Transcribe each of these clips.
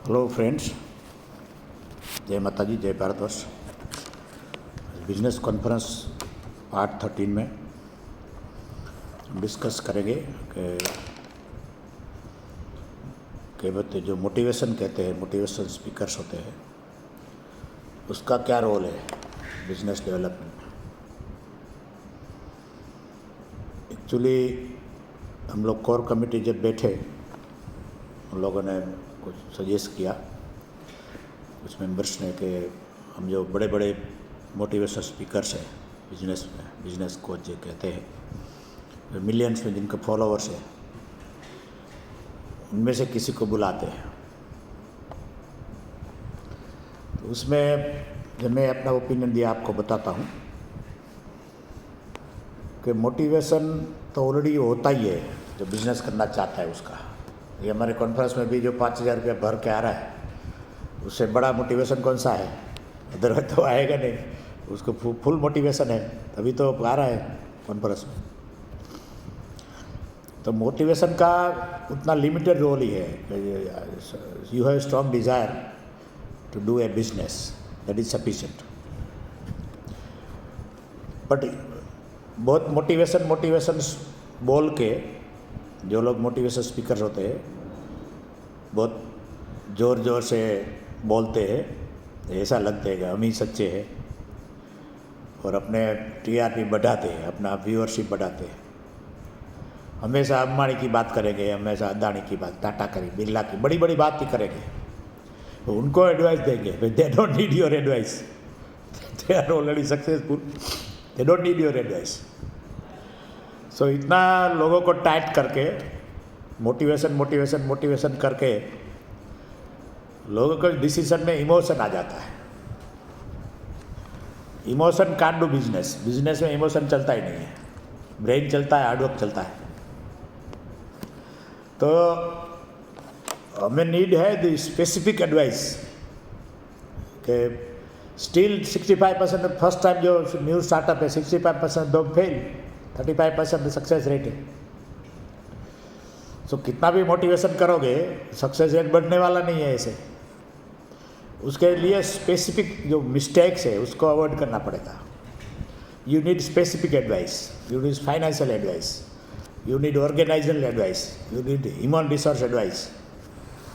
Hello friends, जय माता जी, जय भारतवर्ष। बिजनेस कॉन्फ्रेंस पार्ट 13 में हम डिस्कस करेंगे कि बच्चे जो मोटिवेशन कहते हैं, मोटिवेशन स्पीकर्स होते हैं, उसका क्या रोल है बिजनेस डेवलपमेंट में। एक्चुअली हम लोग कोर कमेटी जब बैठे, उन लोगों ने कुछ सजेस्ट किया, कुछ मेंबर्स ने, कि हम जो बड़े बड़े मोटिवेशन स्पीकर्स हैं बिजनेस में, बिजनेस कोच जो कहते हैं, मिलियंस में जिनके फॉलोअर्स हैं, उनमें से किसी को बुलाते हैं। तो उसमें जब मैं अपना ओपिनियन दिया, आपको बताता हूँ कि मोटिवेशन तो ऑलरेडी होता ही है जो बिज़नेस करना चाहता है उसका। ये हमारे कॉन्फ्रेंस में भी जो 5,000 रुपया भर के आ रहा है, उससे बड़ा मोटिवेशन कौन सा है? अदरवाइज तो आएगा नहीं। उसको फुल मोटिवेशन है, तभी तो आ रहा है कॉन्फ्रेंस में। तो मोटिवेशन का उतना लिमिटेड रोल ही है। You have strong desire to do a business, that is sufficient. But बहुत मोटिवेशन बोल के जो लोग मोटिवेशन स्पीकर होते हैं, बहुत ज़ोर से बोलते हैं, ऐसा लगता है कि हम ही सच्चे हैं, और अपने टीआरपी बढ़ाते हैं, अपना व्यूअरशिप बढ़ाते हैं। हमेशा अंबानी की बात करेंगे, हमेशा अदानी की बात, टाटा की, बिरला की, बड़ी बड़ी बात ही करेंगे। तो उनको एडवाइस देंगे, they don't need your advice, they are already successful, they don't need your advice. So इतना लोगों को टाइट करके मोटिवेशन करके लोगों के डिसीजन में इमोशन आ जाता है। Emotion can't do business. Business में इमोशन चलता ही नहीं है, ब्रेन चलता है, हार्डवर्क चलता है। तो हमें नीड है द स्पेसिफिक एडवाइस कि स्टिल 65% फर्स्ट टाइम जो न्यू स्टार्टअप है, 65% दो फेल, 35% सक्सेस रेट है। सो कितना भी मोटिवेशन करोगे, सक्सेस रेट बढ़ने वाला नहीं है ऐसे। उसके लिए स्पेसिफिक जो मिस्टेक्स है उसको अवॉइड करना पड़ेगा। You need specific advice, you need financial advice, you need organisational advice, you need human resource advice.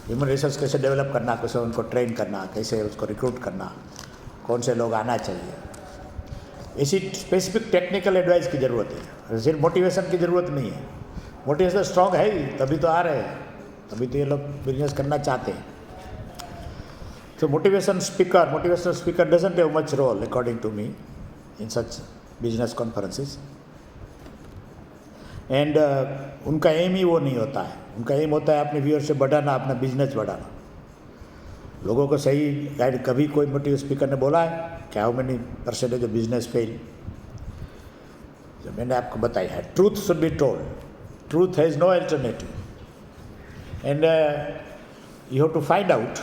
Human resource कैसे डेवलप करना, कैसे उनको ट्रेन करना, कैसे उसको रिक्रूट करना, कौन से लोग आना चाहिए, ऐसी स्पेसिफिक टेक्निकल एडवाइस की ज़रूरत है। सिर्फ मोटिवेशन की ज़रूरत नहीं है। मोटिवेशन स्ट्रॉन्ग है ही, तभी तो आ रहे हैं, तभी तो ये लोग बिजनेस करना चाहते हैं। So motivational speaker doesn't have much role according to me in such business conferences. And उनका एम ही वो नहीं होता है। उनका एम होता है अपने व्यूअरशिप बढ़ाना, अपना बिजनेस बढ़ाना, लोगों को सही गाइड। कभी कोई मोटिवेशन स्पीकर ने बोला है क्या how many % of business fail? जो मैंने आपको बताया है, truth should be told, truth has no alternative, and you have to find out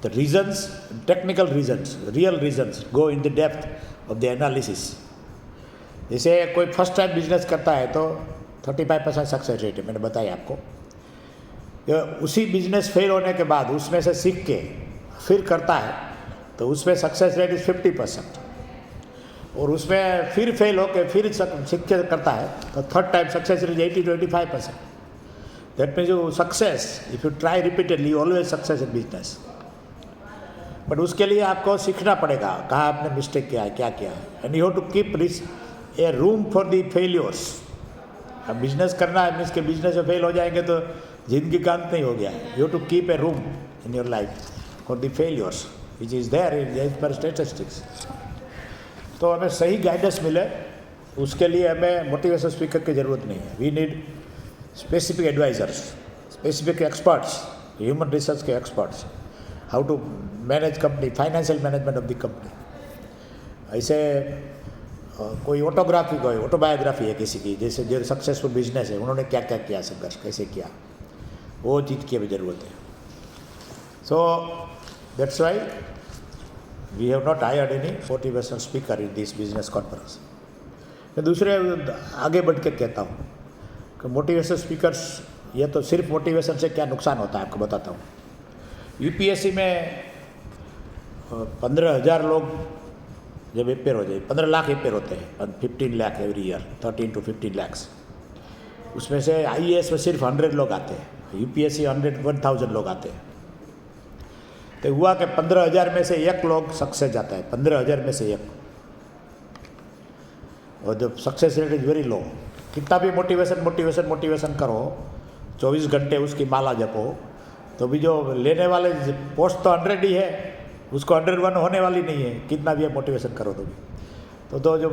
the reasons, technical reasons, real reasons, go in the depth of the analysis. जैसे कोई first time business करता है तो 35% सक्सेस रेट है, मैंने बताया आपको। उसी बिजनेस फेल होने के बाद उसमें से सीख के फिर करता है तो उसमें सक्सेस रेट इज़ 50%, और उसमें फिर फेल होकर फिर सीख के करता है तो third time success rate 80 to 85%। That means you success, if you try repeatedly, always success in business. But उसके लिए आपको सीखना पड़ेगा कहाँ आपने मिस्टेक किया है, क्या किया है, and you have to keep a room for the failures. अब बिजनेस करना है, मीन्स के बिजनेस में फेल हो जाएंगे तो जिंदगी का अंत नहीं हो गया। You have to keep a room in your life for the failures which is there in as per statistics. तो हमें सही गाइडेंस मिले, उसके लिए हमें मोटिवेशन स्पीकर की ज़रूरत नहीं है। We need specific advisers, specific experts, human resource के experts, how to manage company, financial management of the company. ऐसे कोई ऑटोबायोग्राफी है किसी की, जैसे जो सक्सेसफुल बिजनेस है, उन्होंने क्या क्या किया, संघर्ष कैसे किया, वो चीज़ की भी ज़रूरत है। So that's why we have not hired any motivational speaker in this business conference. मैं दूसरे आगे बढ़ के कहता हूँ कि मोटिवेशन स्पीकर्स, ये तो सिर्फ मोटिवेशन से क्या नुकसान होता है आपको बताता हूँ। यूपीएससी में 15,000 लोग जब अपेयर हो जाए, 15 लाख अपेयर होते हैं, 15 lakh every year, 13 to 15 lakhs। उसमें से आईएएस में सिर्फ 100 लोग आते हैं, यूपीएससी 100,000 लोग आते हैं। तो हुआ कि 15,000 में से एक लोग सक्सेस जाता है, 15,000 में से एक। और जब success rate is very low, कितना भी मोटिवेशन करो, 24 घंटे उसकी माला जपो, तो भी जो लेने वाले पोस्ट तो 100 ही है, उसको 101 होने वाली नहीं है, कितना भी मोटिवेशन करो तो भी। तो जो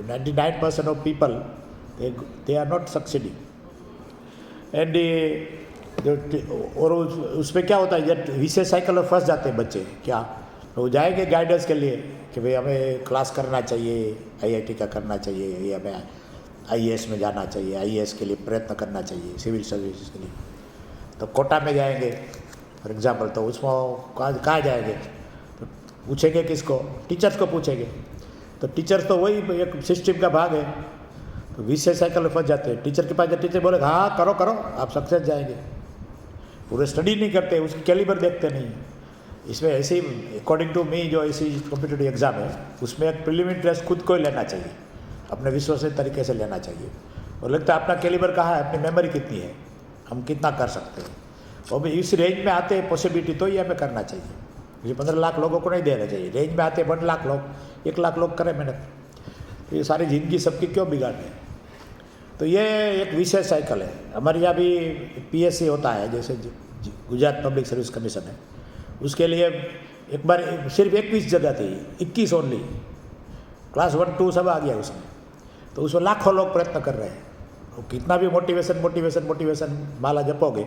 99% of people they are not succeeding. And और उसमें क्या होता है, जब विशेष साइकिल में फंस जाते हैं बच्चे, क्या वो जाएंगे गाइडेंस के लिए कि भाई हमें क्लास करना चाहिए, आईआईटी का करना चाहिए, या हमें आईएएस में जाना चाहिए, आईएएस के लिए प्रयत्न करना चाहिए, सिविल सर्विसेज के लिए। तो कोटा में जाएंगे फॉर एग्जांपल, तो उसमें कहाँ जाएंगे, तो पूछेंगे किसको, टीचर्स को पूछेंगे। तो टीचर्स तो वही एक सिस्टम का भाग है, तो विशेष साइकिल में फंस जाते हैं। टीचर के पास जब टीचर बोले हाँ करो करो आप सक्सेस जाएंगे, पूरे स्टडी नहीं करते, उसकी कैलिबर देखते नहीं। इसमें ऐसे ही अकॉर्डिंग टू मी जो ऐसी कॉम्पिटिटिव एग्ज़ाम है, उसमें एक प्रीलिमिनरी टेस्ट खुद को ही लेना चाहिए, अपने विश्वसनीय तरीके से लेना चाहिए, और लगता है अपना कैलिबर कहाँ है, अपनी मेमोरी कितनी है, हम कितना कर सकते हैं। और भी इस रेंज में आते हैं पॉसिबिलिटी, तो ये हमें करना चाहिए। ये 15 लाख लोगों को नहीं देना चाहिए, रेंज में आते 1 लाख लोग, 1 लाख लोग करें मेहनत, तो ये सारी ज़िंदगी सबकी क्यों बिगाड़े। तो ये एक विशेष साइकिल है। हमारे यहाँ भी पीएससी होता है, जैसे गुजरात पब्लिक सर्विस कमीशन है, उसके लिए एक बार सिर्फ 21 जगह थी, 21 ओनली, क्लास 1 2 सब आ गया उसमें। तो उसमें लाखों लोग प्रयत्न कर रहे हैं, और कितना भी मोटिवेशन माला जपोगे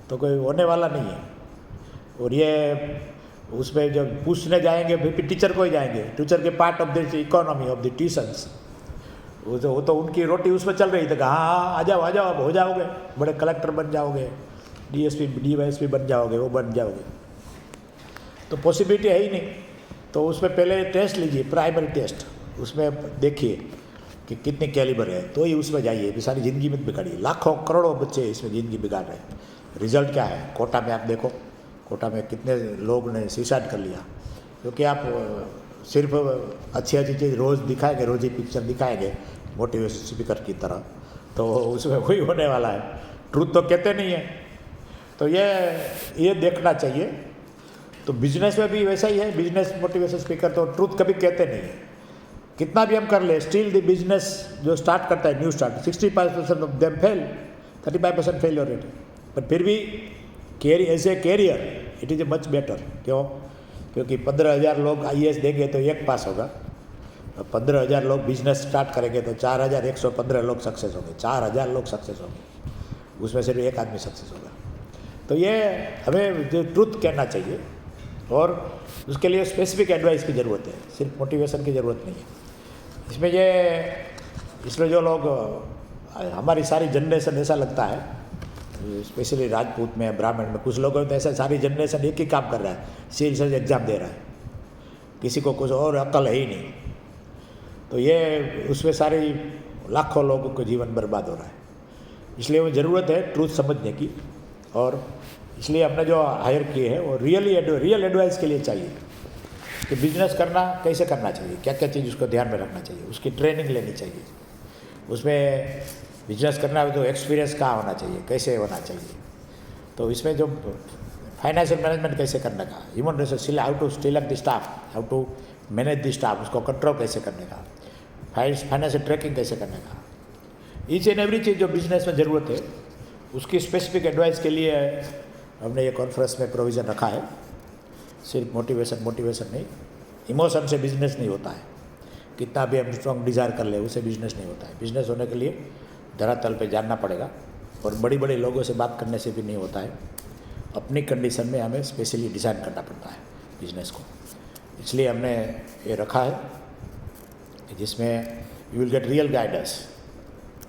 तो कोई होने वाला नहीं है। और ये उसमें जब पूछने जाएंगे फिर टीचर को ही जाएंगे, टीचर के part of the economy of the tuitions, वो तो उनकी रोटी उसमें चल रही थी कि हाँ आ जाओ अब हो जाओगे, बड़े कलेक्टर बन जाओगे, डीएसपी डीवाईएसपी बन जाओगे, वो बन जाओगे। तो पॉसिबिलिटी है ही नहीं। तो उसमें पहले टेस्ट लीजिए, प्राइमरी टेस्ट, उसमें देखिए कि कितने कैलिबर है, तो ही उसमें जाइए। भी सारी ज़िंदगी में बिगाड़िए, लाखों करोड़ों बच्चे इसमें ज़िंदगी बिगाड़ रहे हैं। रिजल्ट क्या है, कोटा में आप देखो, कोटा में कितने लोग ने सुसाइड कर लिया, क्योंकि आप सिर्फ अच्छी चीज़ रोज़ दिखाएंगे, रोज़ ही पिक्चर दिखाएंगे मोटिवेशन स्पीकर की तरह, तो उसमें वही होने वाला है, ट्रूथ तो कहते नहीं है। तो ये देखना चाहिए। तो बिजनेस में भी वैसा ही है, बिजनेस मोटिवेशन स्पीकर तो ट्रूथ कभी कहते नहीं है, कितना भी हम कर ले, स्टिल द बिजनेस जो स्टार्ट करता है, new start, 65% of them fail, 35% failure rate. पर फिर भी as a career it is a much better. क्यों? क्योंकि 15,000 लोग आईएएस देंगे तो एक पास होगा, 15,000 लोग बिजनेस स्टार्ट करेंगे तो 4,115 लोग सक्सेस होंगे, 4,000 लोग सक्सेस होंगे, उसमें सिर्फ एक आदमी सक्सेस होगा। तो ये हमें जो ट्रूथ कहना चाहिए, और उसके लिए स्पेसिफिक एडवाइस की ज़रूरत है, सिर्फ मोटिवेशन की ज़रूरत नहीं है। इसमें जो लोग, हमारी सारी जनरेशन ऐसा लगता है, स्पेशली राजपूत में, ब्राह्मण में, कुछ लोगों में तो ऐसा सारी जनरेशन एक ही काम कर रहा है, सिविल सर्विस एग्ज़ाम दे रहा है, किसी को कुछ और अक्ल है ही नहीं। तो ये उसमें सारी लाखों लोगों को जीवन बर्बाद हो रहा है। इसलिए वो ज़रूरत है ट्रूथ समझने की, और इसलिए हमने जो हायर किए हैं वो रियल एडवाइस के लिए चाहिए कि बिजनेस करना कैसे करना चाहिए, क्या क्या चीज़ उसको ध्यान में रखना चाहिए, उसकी ट्रेनिंग लेनी चाहिए। उसमें बिजनेस करना है तो एक्सपीरियंस कहाँ होना चाहिए, कैसे होना चाहिए। तो इसमें जो फाइनेंशियल मैनेजमेंट कैसे करने का, human resource, how to select the staff, how to manage the staff, उसको कंट्रोल कैसे करने का, फाइनेंशियल ट्रैकिंग कैसे करने का, ईच एंड एवरी चीज़ जो बिजनेस में ज़रूरत है, उसकी स्पेसिफिक एडवाइस के लिए हमने ये कॉन्फ्रेंस में प्रोविज़न रखा है। सिर्फ मोटिवेशन नहीं, इमोशन से बिजनेस नहीं होता है, कितना भी हम स्ट्रॉन्ग डिज़ायर कर ले उसे बिजनेस नहीं होता है। बिजनेस होने के लिए धरातल पे जानना पड़ेगा, और बड़ी लोगों से बात करने से भी नहीं होता है, अपनी कंडीशन में हमें स्पेशली डिज़ाइन करना पड़ता है बिजनेस को। इसलिए हमने ये रखा है कि जिसमें you will get real guidance,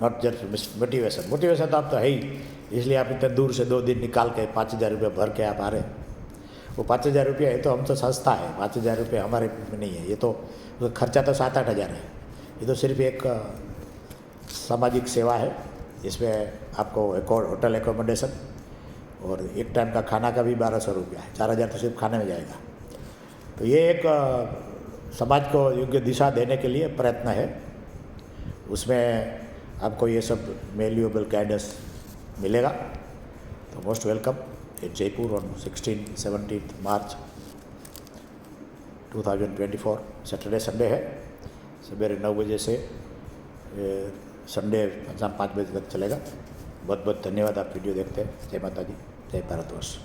not just motivation तो आप तो है ही, इसलिए आप इतने दूर से 2 दिन निकाल के 5,000 रुपये भर के आप आ रहे हैं। वो 5,000 रुपया ये तो हम तो संस्था है, 5,000 रुपये हमारे में नहीं है, ये तो खर्चा तो 7-8 हज़ार है। ये तो सिर्फ एक सामाजिक सेवा है, इसमें आपको होटल एकोमोडेशन और एक टाइम का खाना का भी 1200 रुपया है, 4000 तो सिर्फ खाने में जाएगा। तो ये एक समाज को योग्य दिशा देने के लिए प्रयत्न है, उसमें आपको ये सब वैल्यूएबल गाइडेंस मिलेगा। तो most welcome in Jaipur on 16-17 March 2024। Saturday Sunday है, सवेरे 9 बजे से संडे शाम 5 बजे तक चलेगा। बहुत बहुत धन्यवाद, आप वीडियो देखते हैं। जय माता दी, जय भारतवर्ष।